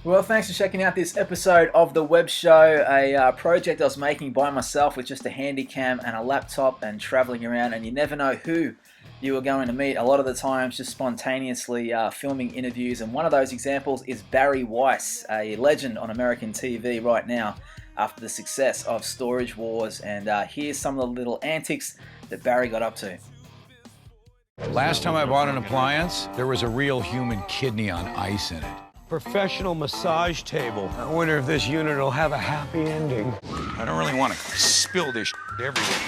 Well, thanks for checking out this episode of the web show, a project I was making by myself with just a handy cam and a laptop and traveling around, and you never know who you are going to meet. A lot of the times just spontaneously filming interviews, and one of those examples is Barry Weiss, a legend on American TV right now after the success of Storage Wars, and here's some of the little antics that Barry got up to. Last time I bought an appliance, there was a real human kidney on ice in it. Professional massage table. I wonder if this unit will have a happy ending. I don't really want to spill this everywhere.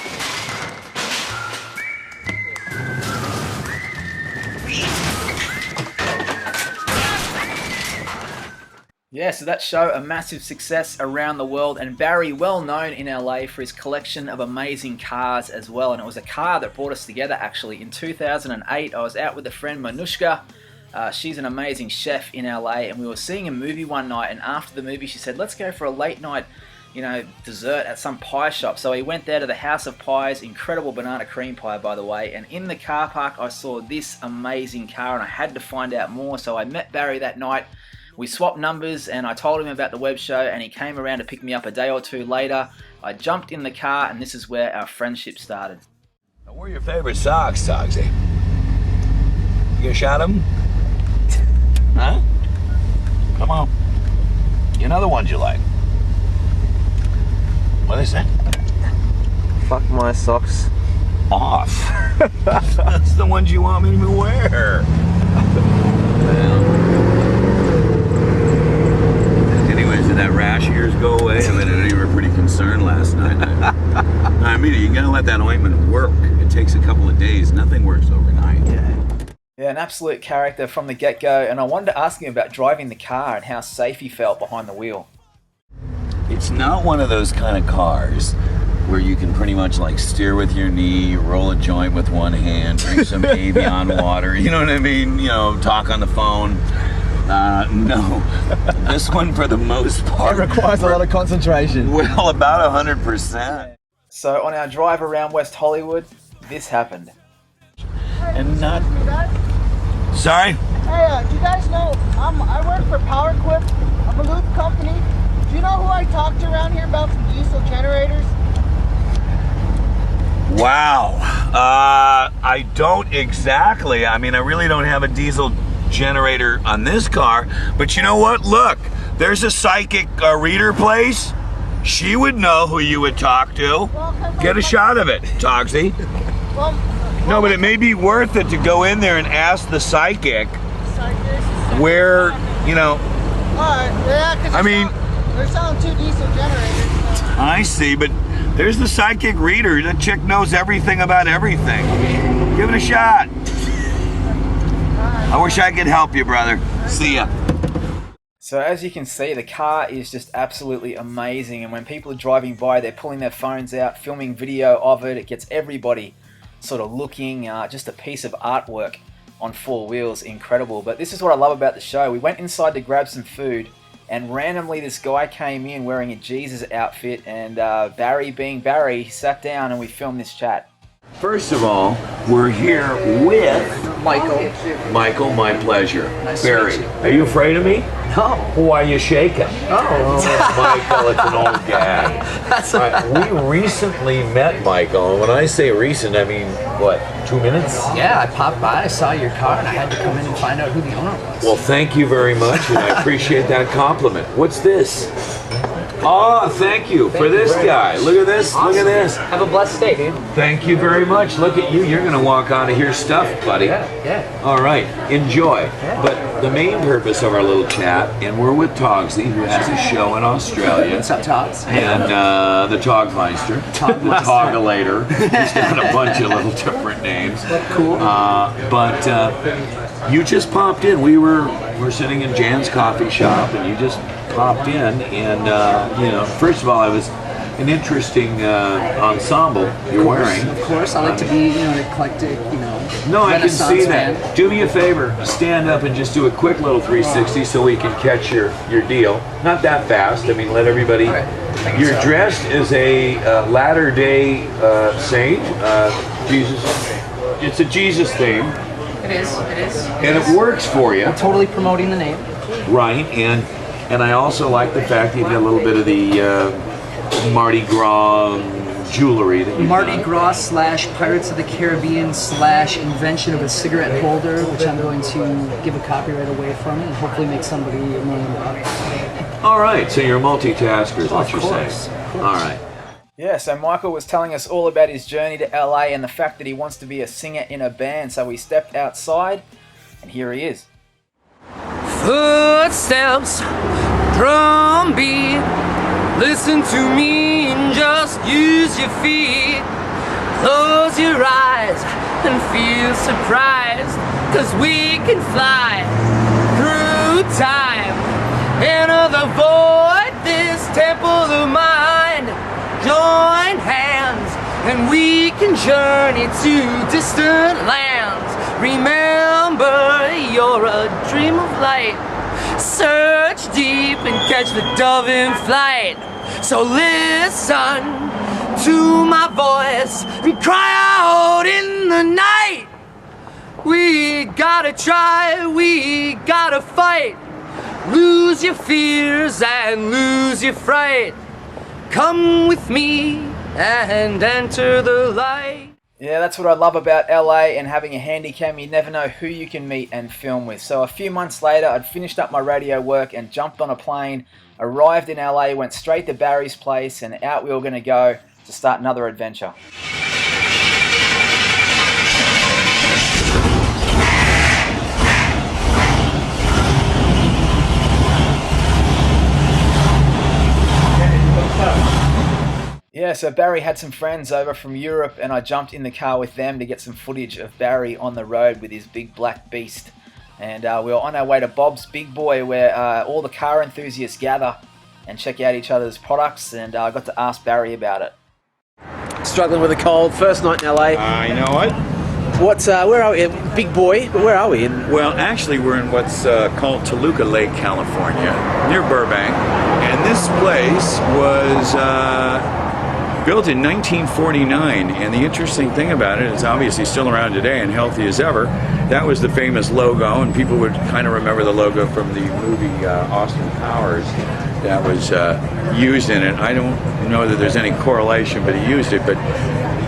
Yeah, so that show, a massive success around the world, and Barry, well known in LA for his collection of amazing cars as well, and it was a car that brought us together actually. In 2008, I was out with a friend, Manushka. She's an amazing chef in LA, and we were seeing a movie one night, and after the movie she said, let's go for a late night, dessert at some pie shop. So we went there to the House of Pies, incredible banana cream pie by the way, and in the car park I saw this amazing car and I had to find out more. So I met Barry that night, we swapped numbers, and I told him about the web show, and he came around to pick me up a day or two later. I jumped in the car, and this is where our friendship started. What are your favorite socks, Togsy? You get a shot of them? Huh? Come on. You know the ones you like. What do they say? Fuck my socks off. That's the ones you want me to wear. Anyways, did that rash of yours go away? I mean, I know you were pretty concerned last night. I mean, you gotta let that ointment work. It takes a couple of days. Nothing works overnight. Yeah, an absolute character from the get-go, and I wanted to ask him about driving the car and how safe he felt behind the wheel. It's not one of those kind of cars where you can pretty much like steer with your knee, roll a joint with one hand, drink some Avion water, you know what I mean? Talk on the phone. No. This one, for the most part, it requires a lot of concentration. Well, about 100%. So on our drive around West Hollywood, this happened. And not... Sorry? Hey, do you guys know, I work for Power Quip. I'm a lube company. Do you know who I talked to around here about some diesel generators? Wow. I don't exactly. I mean, I really don't have a diesel generator on this car. But you know what? Look, there's a psychic reader place. She would know who you would talk to. Well, get a shot of it, Togsy. No, but it may be worth it to go in there and ask the psychic where, I mean, they're selling 2 diesel generators. So. I see, but there's the psychic reader. That chick knows everything about everything. Give it a shot. I wish I could help you, brother. See ya. So as you can see, the car is just absolutely amazing, and when people are driving by, they're pulling their phones out, filming video of it. It gets everybody sort of looking, just a piece of artwork on 4 wheels. Incredible. But this is what I love about the show. We went inside to grab some food, and randomly this guy came in wearing a Jesus outfit, and Barry being Barry, he sat down and we filmed this chat. First of all, we're here with Michael. Michael, my pleasure. Nice Barry, to meet you. are you afraid of me? No. Why are you shaking? Oh. Michael, it's an old guy. That's We recently met Michael, and when I say recent, I mean, what, 2 minutes? Yeah, I popped by, I saw your car, and I had to come in and find out who the owner was. Well, thank you very much, and I appreciate that compliment. What's this? Oh, thank you for this guy. Look at this. Awesome. Look at this. Have a blessed day, dude. Thank you very much. Look at you. You're going to walk out of here stuffed, buddy. Yeah. All right. Enjoy. Yeah. But the main purpose of our little chat, and we're with Togsy, who has a show in Australia. What's up, Togs? And the Togmeister, the Togulator. He's got a bunch of little different names. Cool. But you just popped in. We're sitting in Jan's coffee shop, and you just popped in, and first of all, I was an interesting ensemble you're wearing. Of course, I like to be, an eclectic, No, I can see that. fan. Do me a favor, stand up and just do a quick little 360 so we can catch your deal. Not that fast. I mean, let everybody. Okay. You're dressed as a Latter-day Saint, Jesus. It's a Jesus theme. It is. And it works for you. Totally promoting the name. Right, and And I also like the fact that you get a little bit of the Mardi Gras jewelry. That Mardi Gras slash Pirates of the Caribbean slash invention of a cigarette holder, which I'm going to give a copyright away from and hopefully make somebody $1 million. All right, so you're a multitasker is what you're saying. All right. Yeah, so Michael was telling us all about his journey to LA and the fact that he wants to be a singer in a band. So we stepped outside, and here he is. Footsteps, drum beat. Listen to me and just use your feet. Close your eyes and feel surprised, 'cause we can fly through time. Enter the void, this temple of mind. Join hands and we can journey to distant lands. Remember, you're a dream of light. Search deep and catch the dove in flight. So listen to my voice and cry out in the night. We gotta try, we gotta fight. Lose your fears and lose your fright. Come with me and enter the light. Yeah, that's what I love about LA and having a handy cam. You never know who you can meet and film with. So a few months later, I'd finished up my radio work and jumped on a plane, arrived in LA, went straight to Barry's place, and out we were going to go to start another adventure. Yeah, so Barry had some friends over from Europe and I jumped in the car with them to get some footage of Barry on the road with his big black beast. And we were on our way to Bob's Big Boy, where all the car enthusiasts gather and check out each other's products, and I got to ask Barry about it. Struggling with a cold, first night in LA. You know what? Where are we? Big Boy, but where are we? Well, actually, we're in what's called Toluca Lake, California, near Burbank. And this place was built in 1949. And the interesting thing about it, it's obviously still around today and healthy as ever. That was the famous logo, and people would kind of remember the logo from the movie Austin Powers that was used in it. I don't know that there's any correlation, but he used it. But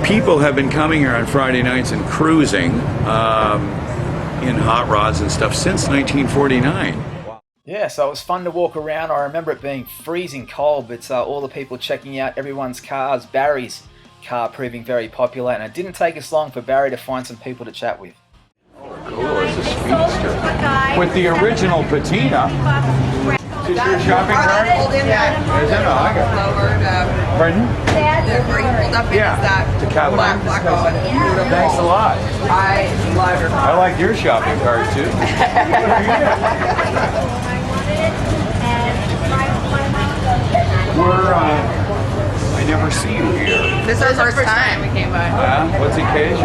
people have been coming here on Friday nights and cruising in hot rods and stuff since 1949. Yeah, so it was fun to walk around. I remember it being freezing cold, but all the people checking out everyone's cars, Barry's car proving very popular, and it didn't take us long for Barry to find some people to chat with. Cool, it's a speedster. With the original patina. Is this your shopping cart? Yeah. Is it? Oh, I got it. Lowered, Pardon? where you pulled up in Yeah, is that the Cadillac. black one. Thanks a lot. I love your I like your shopping cart too. I never see you here. This is our first time we came by. What's the occasion?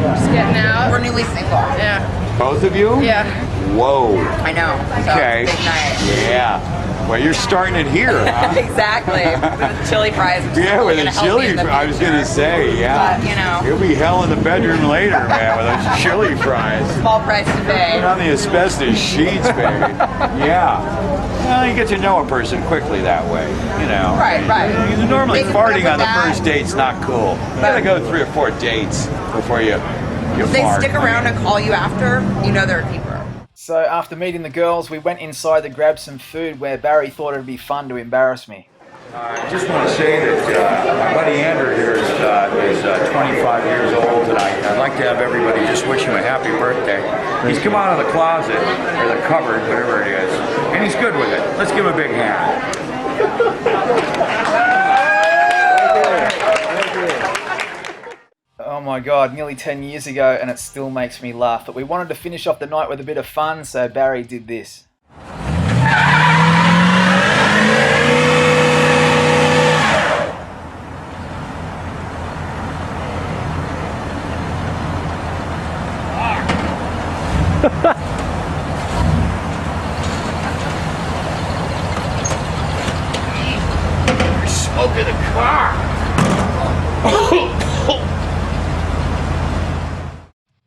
Just getting out. We're newly single. Yeah. Both of you? Yeah. Whoa. I know. So, Okay. big night. Yeah. Well, you're starting it here, huh? Exactly. With the chili fries. Which is Yeah, really with a gonna help me chili. in the I was gonna say, yeah. But, you know. It'll be hell in the bedroom later, man, with those chili fries. Small price to pay. Put on the asbestos sheets, baby. Yeah. Well, you get to know a person quickly that way, you know. Right. Normally They can put up farting with on the that. first date's not cool. You gotta go 3 or 4 dates before you If they fart. stick around and call you after, you know they're a keeper. So after meeting the girls, we went inside to grab some food where Barry thought it would be fun to embarrass me. I just want to say that my buddy Andrew here is 25 years old tonight. I'd like to have everybody just wish him a happy birthday. He's come out of the closet, or the cupboard, whatever it is, and he's good with it. Let's give him a big hand. Oh my god, nearly 10 years ago and it still makes me laugh. But we wanted to finish off the night with a bit of fun, so Barry did this. Smoke in the car.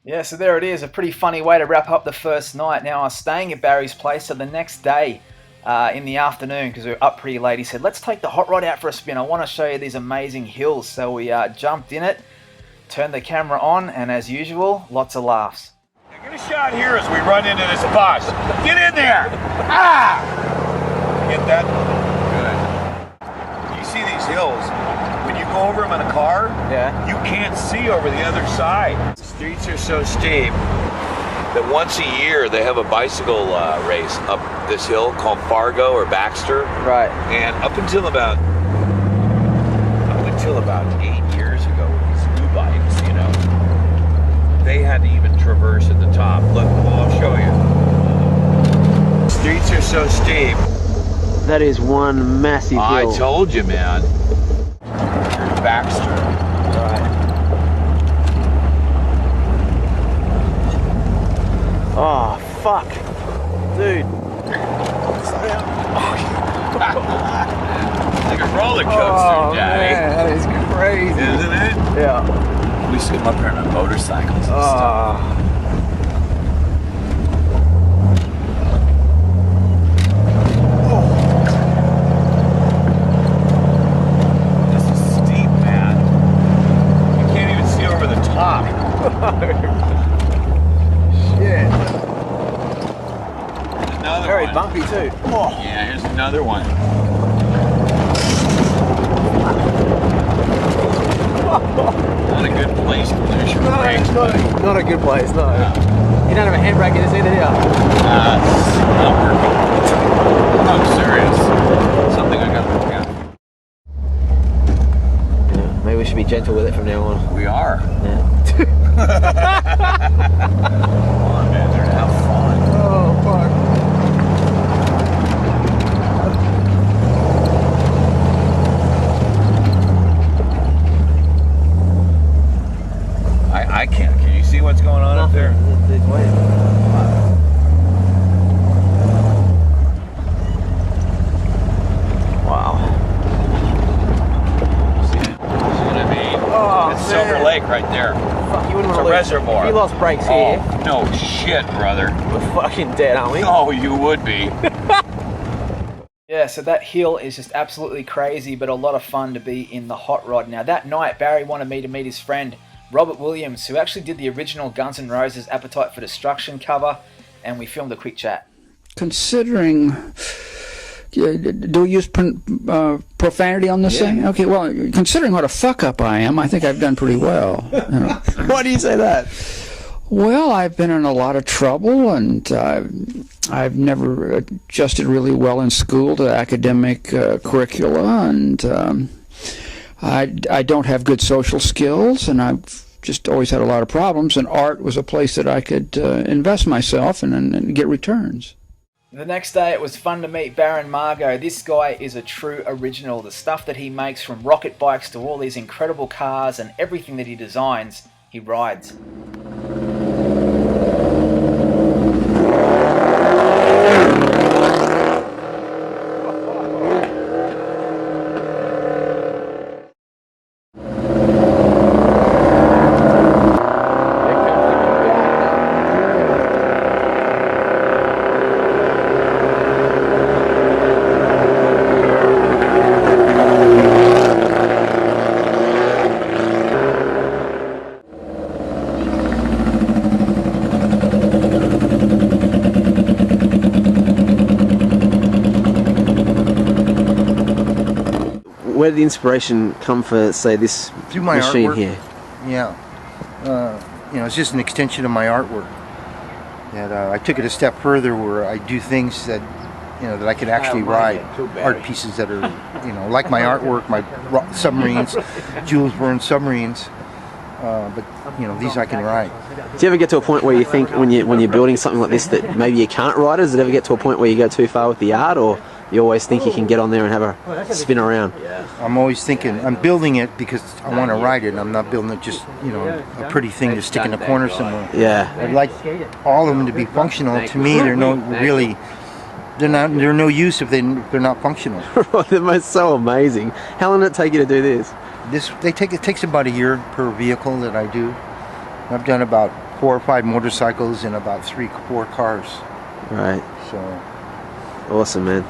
Yeah, so there it is, a pretty funny way to wrap up the first night. Now I was staying at Barry's place, so the next day in the afternoon because we were up pretty late. He said, let's take the hot rod out for a spin. I want to show you these amazing hills. So we jumped in it, turned the camera on, and as usual, lots of laughs. Get a shot here as we run into this bus. Get in there! Ah! Get that? Good. You see these hills, when you go over them in a car, you can't see over the other side. The streets are so steep that once a year they have a bicycle race up this hill called Fargo or Baxter. Right. And up until about 8 years ago with these new bikes, you know, they had to even traverse at the top. Look, I'll show you. Streets are so steep. That is one massive hill. I told you, man. Here's Baxter. Right. Oh, fuck. Dude. Like a roller coaster, Daddy. Man, that is crazy. Isn't it? Yeah. We used to come up here on motorcycles and stuff. This is steep, man. You can't even see over the top. Shit. Another Very one. bumpy too. Oh. Yeah, here's another one. Not a good place to lose your brakes. Not a good place, no. You don't have a handbrake in this either, do you? It's not working. I'm serious. Something I gotta look at. Yeah, maybe we should be gentle with it from now on. We are. Yeah. Come on, man. They're gonna have fun. Oh, fuck. I can't. Can you see what's going on up there? Wow. See it? See what I mean? Oh, it's man. Silver Lake right there. Fuck, you wouldn't It's a want to reservoir. If you lost brakes Oh, here, no shit, brother. we're fucking dead, aren't we? Oh, you would be. Yeah, so that hill is just absolutely crazy, but a lot of fun to be in the hot rod. Now, that night, Barry wanted me to meet his friend, Robert Williams, who actually did the original Guns N' Roses Appetite for Destruction cover, and we filmed a quick chat. Considering, do we use profanity on this thing? Okay, well, considering what a fuck up I am, I think I've done pretty well. You know? Why do you say that? Well, I've been in a lot of trouble, and I've never adjusted really well in school to academic curricula, and I don't have good social skills, and I've just always had a lot of problems, and art was a place that I could invest myself and get returns. The next day, it was fun to meet Baron Margo. This guy is a true original. The stuff that he makes, from rocket bikes to all these incredible cars and everything that he designs, he rides. Where did the inspiration come for, say, this Through my machine artwork. here? Yeah. You know, it's just an extension of my artwork. And I took it a step further where I do things that, you know, that I could actually ride. Art pieces that are, you know, like my artwork, my submarines, Jules Verne submarines. But, you know, these I can ride. Do you ever get to a point where you think, when you're building something like this, that maybe you can't ride it? Does it ever get to a point where you go too far with the art, or you always think you can get on there and have a spin around? I'm always thinking, I'm building it because I want to ride it. I'm not building it just, you know, a pretty thing to stick in a corner somewhere. Yeah. I'd like all of them to be functional. To me, they're no really, they're no use if they're not functional. They're so amazing. How long did it take you to do this? It takes about a year per vehicle that I do. I've done about 4 or 5 motorcycles and about 3 or 4 cars. Right. So Awesome, man.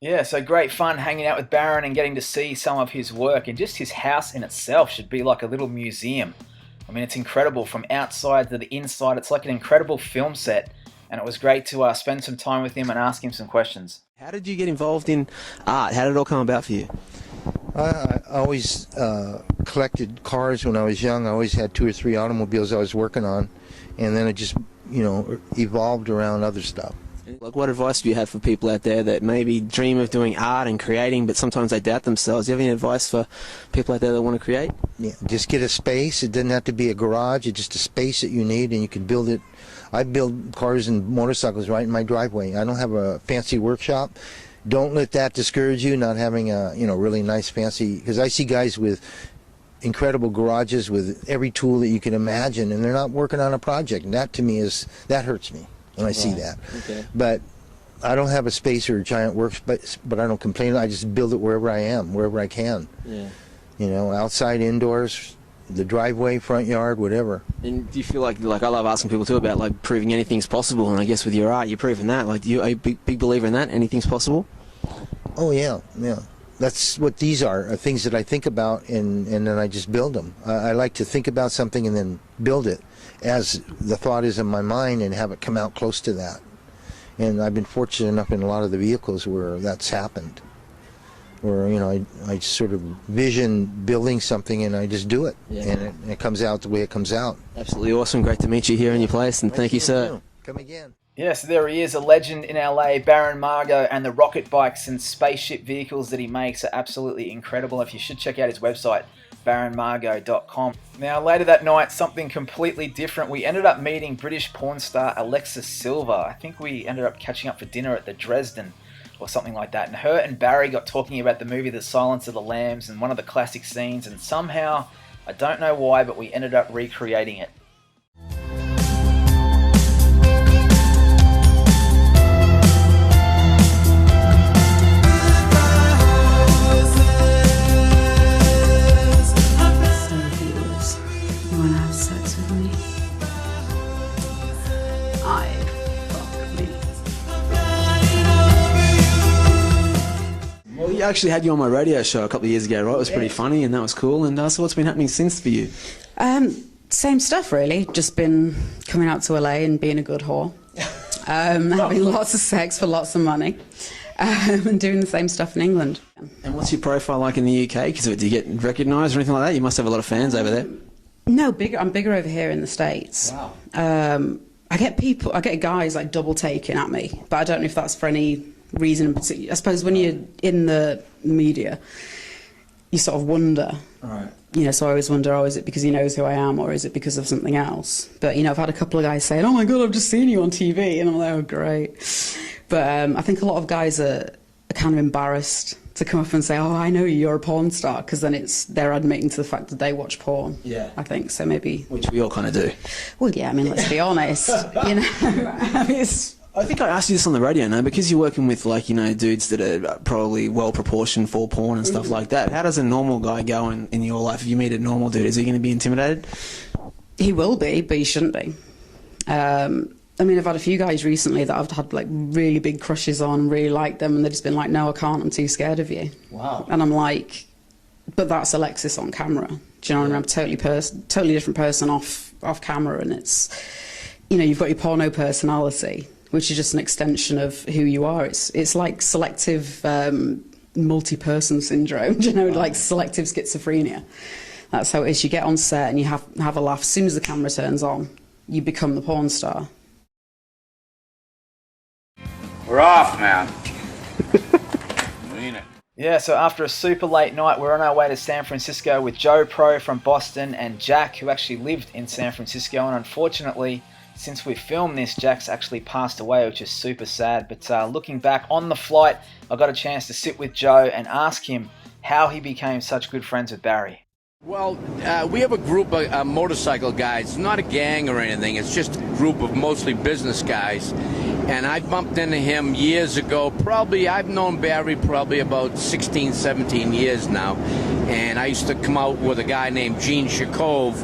Yeah, so great fun hanging out with Barron and getting to see some of his work. And just his house in itself should be like a little museum. I mean, it's incredible from outside to the inside. It's like an incredible film set. And it was great to spend some time with him and ask him some questions. How did you get involved in art? How did it all come about for you? I always collected cars when I was young. I always had 2 or 3 automobiles I was working on, and then it just, evolved around other stuff. Like, what advice do you have for people out there that maybe dream of doing art and creating, but sometimes they doubt themselves? Do you have any advice for people out there that want to create? Yeah, just get a space. It doesn't have to be a garage. It's just a space that you need, and you can build it. I build cars and motorcycles right in my driveway. I don't have a fancy workshop. Don't let that discourage you, not having a really nice fancy, because I see guys with incredible garages with every tool that you can imagine, and they're not working on a project. And that to me that hurts me when I see that. Okay. But I don't have a space or a giant workspace, but I don't complain. I just build it wherever I am, wherever I can. Yeah. Outside, indoors, the driveway, front yard, whatever. And do you feel like I love asking people too about like proving anything's possible, and I guess with your art you're proving that. Like, are you a big believer in that? Anything's possible? Oh yeah. That's what these are things that I think about, and then I just build them. I like to think about something and then build it as the thought is in my mind and have it come out close to that. And I've been fortunate enough in a lot of the vehicles where that's happened. Where, I sort of vision building something and I just do it. Yeah. And it comes out the way it comes out. Absolutely awesome. Great to meet you here in your place, and thank you, sir. Come again. Yes, there he is, a legend in LA, Barron Margo, and the rocket bikes and spaceship vehicles that he makes are absolutely incredible. If you should check out his website, barronmargo.com. Now, later that night, something completely different. We ended up meeting British porn star Alexis Silver. I think we ended up catching up for dinner at the Dresden or something like that. And her and Barry got talking about the movie The Silence of the Lambs and one of the classic scenes. And somehow, I don't know why, but we ended up recreating it. Well, you actually had you on my radio show a couple of years ago, right? It was pretty funny, and that was cool. And so what's been happening since for you? Same stuff, really. Just been coming out to LA and being a good whore. Having lots of sex for lots of money. And doing the same stuff in England. And what's your profile like in the UK? Because do you get recognised or anything like that? You must have a lot of fans over there. No, I'm bigger over here in the States. Wow. I get guys like double taking at me, but I don't know if that's for any reason in particular. I suppose when you're in the media, you sort of wonder. Right. So I always wonder, is it because he knows who I am, or is it because of something else? But, I've had a couple of guys saying, oh my God, I've just seen you on TV. And I'm like, oh, great. But I think a lot of guys are kind of embarrassed to come up and say, oh, I know you're a porn star, because then they're admitting to the fact that they watch porn. Yeah. I think, so maybe. Which we all kind of do. Well, yeah, let's be honest. I think I asked you this on the radio now, because you're working with, dudes that are probably well-proportioned for porn and stuff like that. How does a normal guy go in your life? If you meet a normal dude, is he going to be intimidated? He will be, but he shouldn't be. I've had a few guys recently that I've had, really big crushes on, really like them, and they've just been like, no, I can't, I'm too scared of you. Wow. And I'm like, but that's Alexis on camera. Do you know what I mean? I'm a totally different person off camera, and it's, you've got your porno personality, which is just an extension of who you are. It's like selective multi-person syndrome, like selective schizophrenia. That's how it is. You get on set and you have a laugh. As soon as the camera turns on, you become the porn star. We're off, man. Mean it. Yeah, so after a super late night, we're on our way to San Francisco with Joe Pro from Boston and Jack, who actually lived in San Francisco. And unfortunately, since we filmed this, Jack's actually passed away, which is super sad. But looking back on the flight, I got a chance to sit with Joe and ask him how he became such good friends with Barry. Well, we have a group of motorcycle guys, not a gang or anything. It's just a group of mostly business guys. And I bumped into him years ago. I've known Barry probably about 16, 17 years now. And I used to come out with a guy named Gene Shakov,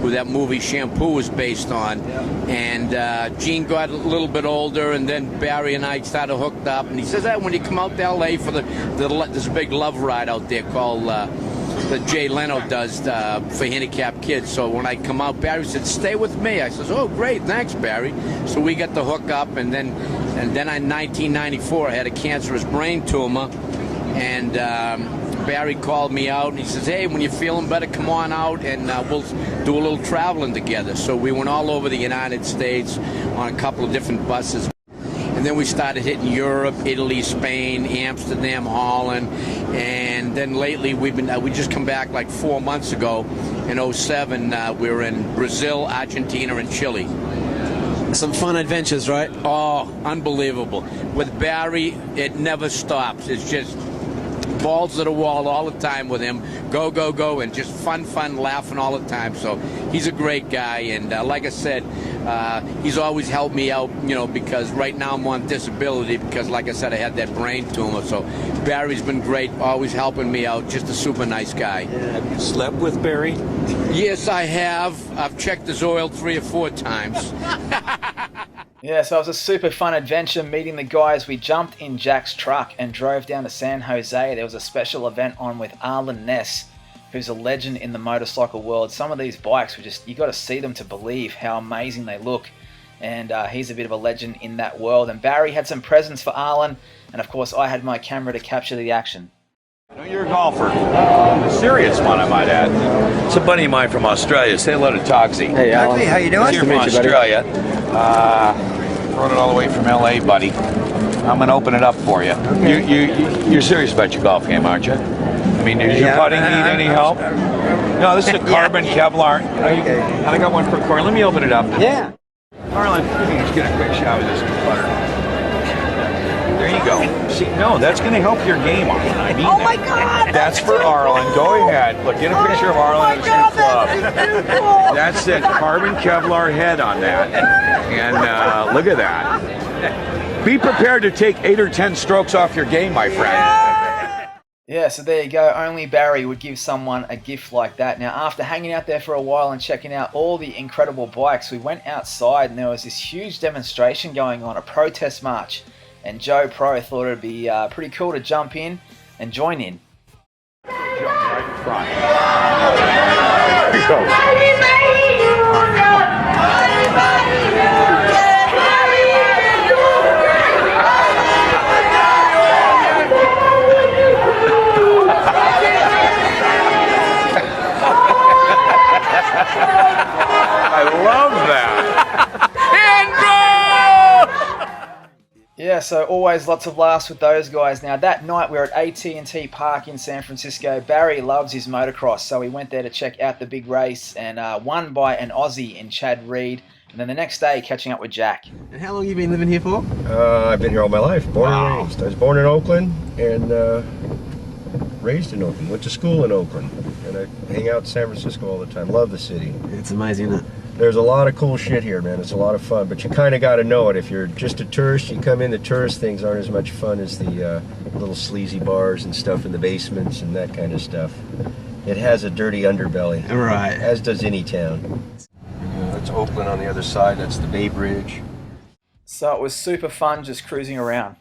who that movie Shampoo was based on. And Gene got a little bit older, and then Barry and I started hooked up. And he says that when you come out to L.A. for this big love ride out there called that Jay Leno does for handicapped kids. So when I come out, Barry said, "Stay with me." I says, "Oh, great, thanks, Barry." So we got to hook up, and then in 1994, I had a cancerous brain tumor, and Barry called me out, and he says, "Hey, when you're feeling better, come on out, and we'll do a little traveling together." So we went all over the United States on a couple of different buses. And then we started hitting Europe, Italy, Spain, Amsterdam, Holland, and then lately we just come back like 4 months ago in 2007. We were in Brazil, Argentina, and Chile. Some fun adventures, right? Oh, unbelievable. With Barry, it never stops. It's just balls to the wall all the time with him. Go, go, go, and just fun, laughing all the time. So he's a great guy, and like I said, he's always helped me out, because right now I'm on disability because, like I said, I had that brain tumor. So Barry's been great, always helping me out, just a super nice guy. Yeah, have you slept with Barry? Yes, I have. I've checked his oil 3 or 4 times. Yeah, so it was a super fun adventure meeting the guys. We jumped in Jack's truck and drove down to San Jose. There was a special event on with Arlen Ness, who's a legend in the motorcycle world. Some of these bikes were just, you got to see them to believe how amazing they look. And he's a bit of a legend in that world. And Barry had some presents for Arlen, and of course I had my camera to capture the action. I know you're a golfer. A serious one, I might add. It's a buddy of mine from Australia. Say hello to Togsy. Hey, Alan. Hey, how you doing? He's here from Australia. Brought it all the way from L.A., buddy. I'm going to open it up for you. Okay. You're serious about your golf game, aren't you? I mean, does your putting need any help? No, this is a carbon Kevlar. Okay. I got one for Corey. Let me open it up. Yeah. Arlen, let me just get a quick shot of this putter. There you go. See, no, that's going to help your game, Arlen. I mean, Oh my God! that's for Arlen. Go ahead. Look, get a picture of Arlen with his club. That's it. Carbon Kevlar head on that. And look at that. Be prepared to take 8 or 10 strokes off your game, my friend. Yeah, so there you go. Only Barry would give someone a gift like that. Now, after hanging out there for a while and checking out all the incredible bikes, we went outside and there was this huge demonstration going on, a protest march. And Joe Pro thought it'd be pretty cool to jump in and join in. Jump right in front. Here you go. I love that. Yeah, so always lots of laughs with those guys. Now, that night we were at AT&T Park in San Francisco. Barry loves his motocross, so we went there to check out the big race and won by an Aussie in Chad Reed. And then the next day, catching up with Jack. And how long have you been living here for? I've been here all my life, born and raised. I was born in Oakland and raised in Oakland. Went to school in Oakland, and I hang out in San Francisco all the time. Love the city. It's amazing, isn't it? There's a lot of cool shit here, man. It's a lot of fun, but you kind of got to know it. If you're just a tourist, you come in, the tourist things aren't as much fun as the little sleazy bars and stuff in the basements and that kind of stuff. It has a dirty underbelly. Right. As does any town. That's Oakland on the other side. That's the Bay Bridge. So it was super fun just cruising around.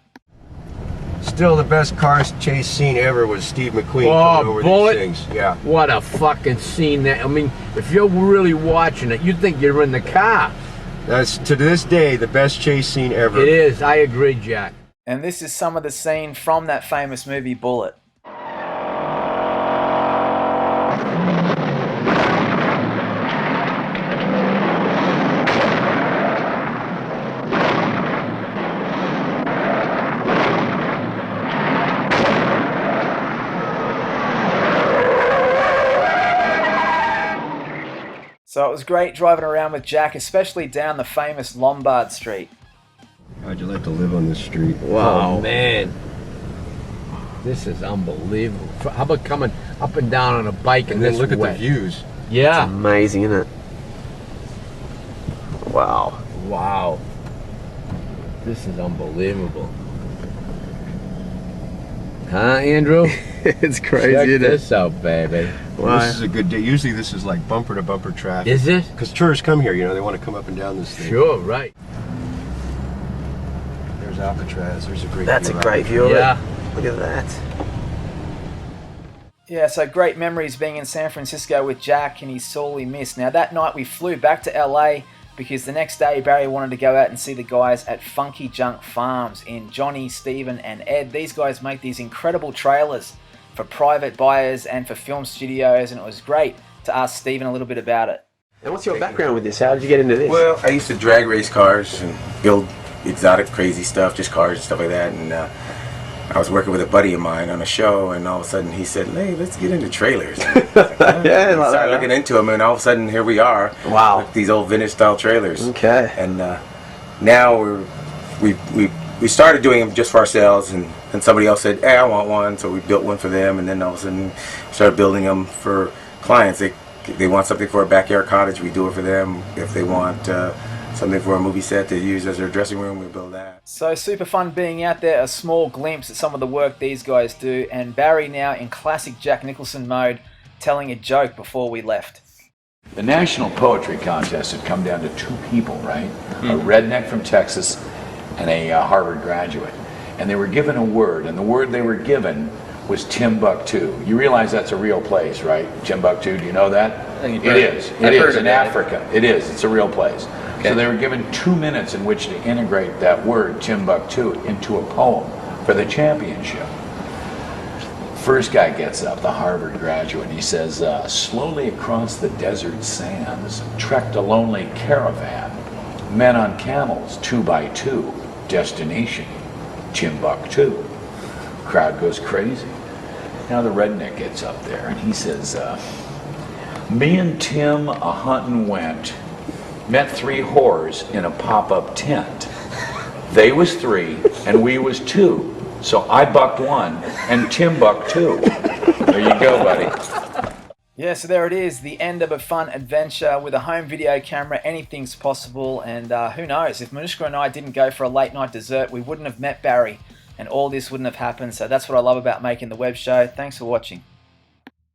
Still the best car chase scene ever was Steve McQueen coming over Bullet. these things. Yeah. What a fucking scene that, I mean, if you're really watching it, you'd think you're in the car. That's, to this day, the best chase scene ever. It is, I agree, Jack. And this is some of the scene from that famous movie Bullet. So it was great driving around with Jack, especially down the famous Lombard Street. How'd you like to live on this street? Wow. Oh, man. This is unbelievable. How about coming up and down on a bike And in then this look at wet? the views. Yeah. It's amazing, isn't it? Wow. Wow. This is unbelievable. Huh, Andrew? It's crazy. Check isn't it? this out, baby. Well, this is a good day. Usually this is like bumper to bumper traffic. Is it? Because tourists come here, you know, they want to come up and down this thing. Sure, right. There's Alcatraz. There's a great That's view. a great view. Yeah. Look at that. Yeah, so great memories being in San Francisco with Jack, and he's sorely missed. Now, that night we flew back to LA because the next day Barry wanted to go out and see the guys at Funky Junk Farms in Johnny, Stephen, and Ed. These guys make these incredible trailers for private buyers and for film studios, and it was great to ask Stephen a little bit about it. And what's your background with this? How did you get into this? Well, I used to drag race cars and build exotic, crazy stuff, just cars and stuff like that. And I was working with a buddy of mine on a show, and all of a sudden he said, "Hey, let's get into trailers." Yeah, I started looking into them, and all of a sudden here we are. Wow. With these old vintage style trailers. Okay. And now we started doing them just for ourselves, and somebody else said, "Hey, I want one," so we built one for them, and then all of a sudden started building them for clients. They want something for a backyard cottage, we do it for them. If they want something for a movie set to use as their dressing room, we build that. So super fun being out there, a small glimpse at some of the work these guys do, and Barry now in classic Jack Nicholson mode, telling a joke before we left. The National Poetry Contest had come down to two people, right? A redneck from Texas and a Harvard graduate. And they were given a word, and the word they were given was Timbuktu. You realize that's a real place, right? Timbuktu, do you know that? It is. It is in Africa. It is. It's a real place. Okay. So they were given 2 minutes in which to integrate that word Timbuktu into a poem for the championship. First guy gets up, the Harvard graduate, and he says, slowly across the desert sands trekked a lonely caravan, men on camels, 2 by 2, destination Timbuktu. Crowd goes crazy. Now the redneck gets up there and he says, me and Tim a huntin' went, met 3 whores in a pop-up tent. They was 3 and we was 2. So I bucked 1 and Tim bucked 2. There you go, buddy. Yeah, so there it is, the end of a fun adventure with a home video camera. Anything's possible, and who knows, if Manushka and I didn't go for a late night dessert, we wouldn't have met Barry, and all this wouldn't have happened. So that's what I love about making the web show. Thanks for watching.